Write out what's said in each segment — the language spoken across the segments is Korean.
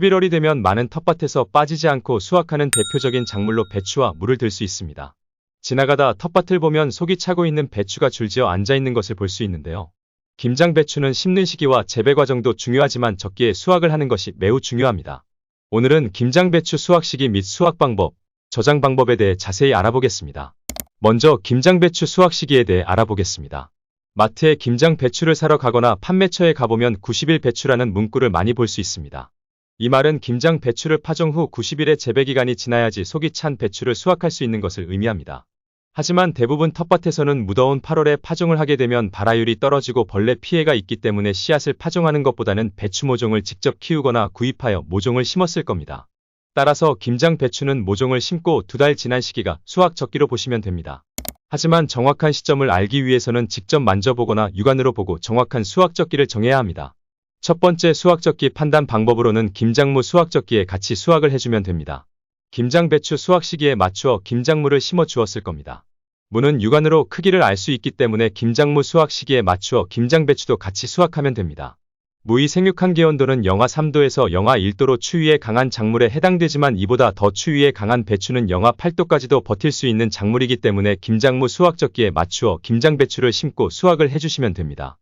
11월이 되면 많은 텃밭에서 빠지지 않고 수확하는 대표적인 작물로 배추와 물을 들 수 있습니다. 지나가다 텃밭을 보면 속이 차고 있는 배추가 줄지어 앉아있는 것을 볼 수 있는데요. 김장배추는 심는 시기와 재배 과정도 중요하지만 적기에 수확을 하는 것이 매우 중요합니다. 오늘은 김장배추 수확 시기 및 수확 방법, 저장 방법에 대해 자세히 알아보겠습니다. 먼저 김장배추 수확 시기에 대해 알아보겠습니다. 마트에 김장배추를 사러 가거나 판매처에 가보면 90일 배추라는 문구를 많이 볼 수 있습니다. 이 말은 김장배추를 파종 후 90일의 재배기간이 지나야지 속이 찬 배추를 수확할 수 있는 것을 의미합니다. 하지만 대부분 텃밭에서는 무더운 8월에 파종을 하게 되면 발화율이 떨어지고 벌레 피해가 있기 때문에 씨앗을 파종하는 것보다는 배추 모종을 직접 키우거나 구입하여 모종을 심었을 겁니다. 따라서 김장배추는 모종을 심고 2달 지난 시기가 수확 적기로 보시면 됩니다. 하지만 정확한 시점을 알기 위해서는 직접 만져보거나 육안으로 보고 정확한 수확 적기를 정해야 합니다. 첫 번째 수확 적기 판단 방법으로는 김장무 수확 적기에 같이 수확을 해주면 됩니다. 김장배추 수확 시기에 맞추어 김장무를 심어 주었을 겁니다. 무는 육안으로 크기를 알 수 있기 때문에 김장무 수확 시기에 맞추어 김장배추도 같이 수확하면 됩니다. 무의 생육한계 온도는 영하 3도에서 영하 1도로 추위에 강한 작물에 해당되지만 이보다 더 추위에 강한 배추는 영하 8도까지도 버틸 수 있는 작물이기 때문에 김장무 수확 적기에 맞추어 김장배추를 심고 수확을 해주시면 됩니다.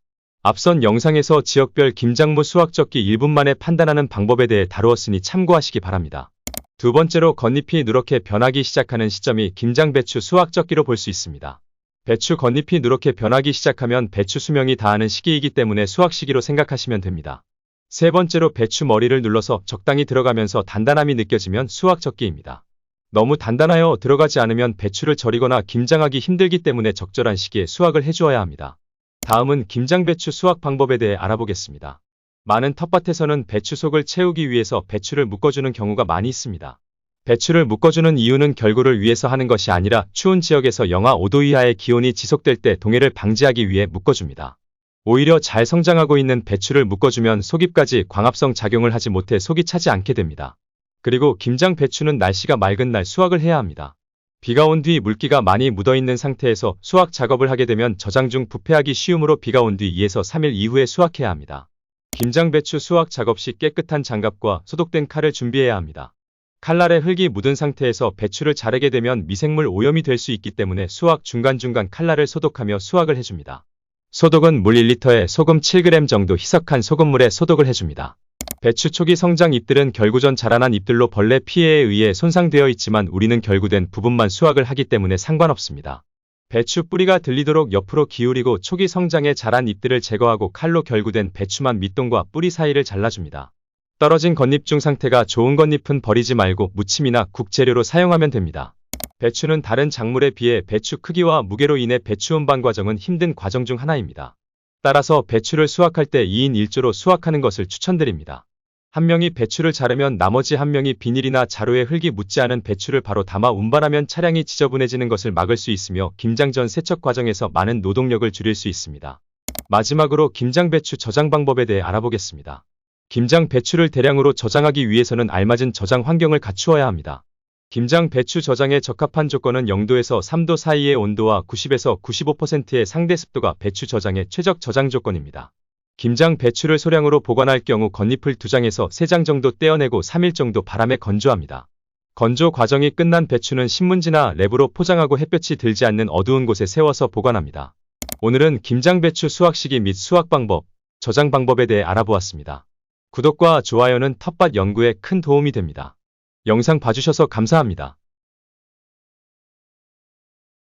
앞선 영상에서 지역별 김장무 수확 적기 1분 만에 판단하는 방법에 대해 다루었으니 참고하시기 바랍니다. 두 번째로 겉잎이 누렇게 변하기 시작하는 시점이 김장배추 수확 적기로 볼 수 있습니다. 배추 겉잎이 누렇게 변하기 시작하면 배추 수명이 다하는 시기이기 때문에 수확 시기로 생각하시면 됩니다. 세 번째로 배추 머리를 눌러서 적당히 들어가면서 단단함이 느껴지면 수확 적기입니다. 너무 단단하여 들어가지 않으면 배추를 절이거나 김장하기 힘들기 때문에 적절한 시기에 수확을 해주어야 합니다. 다음은 김장배추 수확 방법에 대해 알아보겠습니다. 많은 텃밭에서는 배추 속을 채우기 위해서 배추를 묶어주는 경우가 많이 있습니다. 배추를 묶어주는 이유는 결구를 위해서 하는 것이 아니라 추운 지역에서 영하 5도 이하의 기온이 지속될 때 동해를 방지하기 위해 묶어줍니다. 오히려 잘 성장하고 있는 배추를 묶어주면 속잎까지 광합성 작용을 하지 못해 속이 차지 않게 됩니다. 그리고 김장배추는 날씨가 맑은 날 수확을 해야 합니다. 비가 온 뒤 물기가 많이 묻어있는 상태에서 수확 작업을 하게 되면 저장 중 부패하기 쉬우므로 비가 온 뒤 2에서 3일 이후에 수확해야 합니다. 김장배추 수확 작업 시 깨끗한 장갑과 소독된 칼을 준비해야 합니다. 칼날에 흙이 묻은 상태에서 배추를 자르게 되면 미생물 오염이 될 수 있기 때문에 수확 중간중간 칼날을 소독하며 수확을 해줍니다. 소독은 물 1리터에 소금 7g 정도 희석한 소금물에 소독을 해줍니다. 배추 초기 성장 잎들은 결구전 자라난 잎들로 벌레 피해에 의해 손상되어 있지만 우리는 결구된 부분만 수확을 하기 때문에 상관없습니다. 배추 뿌리가 들리도록 옆으로 기울이고 초기 성장에 자란 잎들을 제거하고 칼로 결구된 배추만 밑동과 뿌리 사이를 잘라줍니다. 떨어진 겉잎 중 상태가 좋은 겉잎은 버리지 말고 무침이나 국 재료로 사용하면 됩니다. 배추는 다른 작물에 비해 배추 크기와 무게로 인해 배추 운반 과정은 힘든 과정 중 하나입니다. 따라서 배추를 수확할 때 2인 1조로 수확하는 것을 추천드립니다. 한 명이 배추를 자르면 나머지 한 명이 비닐이나 자루에 흙이 묻지 않은 배추를 바로 담아 운반하면 차량이 지저분해지는 것을 막을 수 있으며 김장 전 세척 과정에서 많은 노동력을 줄일 수 있습니다. 마지막으로 김장배추 저장 방법에 대해 알아보겠습니다. 김장배추를 대량으로 저장하기 위해서는 알맞은 저장 환경을 갖추어야 합니다. 김장배추 저장에 적합한 조건은 0도에서 3도 사이의 온도와 90에서 95%의 상대 습도가 배추 저장의 최적 저장 조건입니다. 김장 배추를 소량으로 보관할 경우 겉잎을 2장에서 3장 정도 떼어내고 3일 정도 바람에 건조합니다. 건조 과정이 끝난 배추는 신문지나 랩으로 포장하고 햇볕이 들지 않는 어두운 곳에 세워서 보관합니다. 오늘은 김장배추 수확 시기 및 수확 방법, 저장 방법에 대해 알아보았습니다. 구독과 좋아요는 텃밭 연구에 큰 도움이 됩니다. 영상 봐주셔서 감사합니다.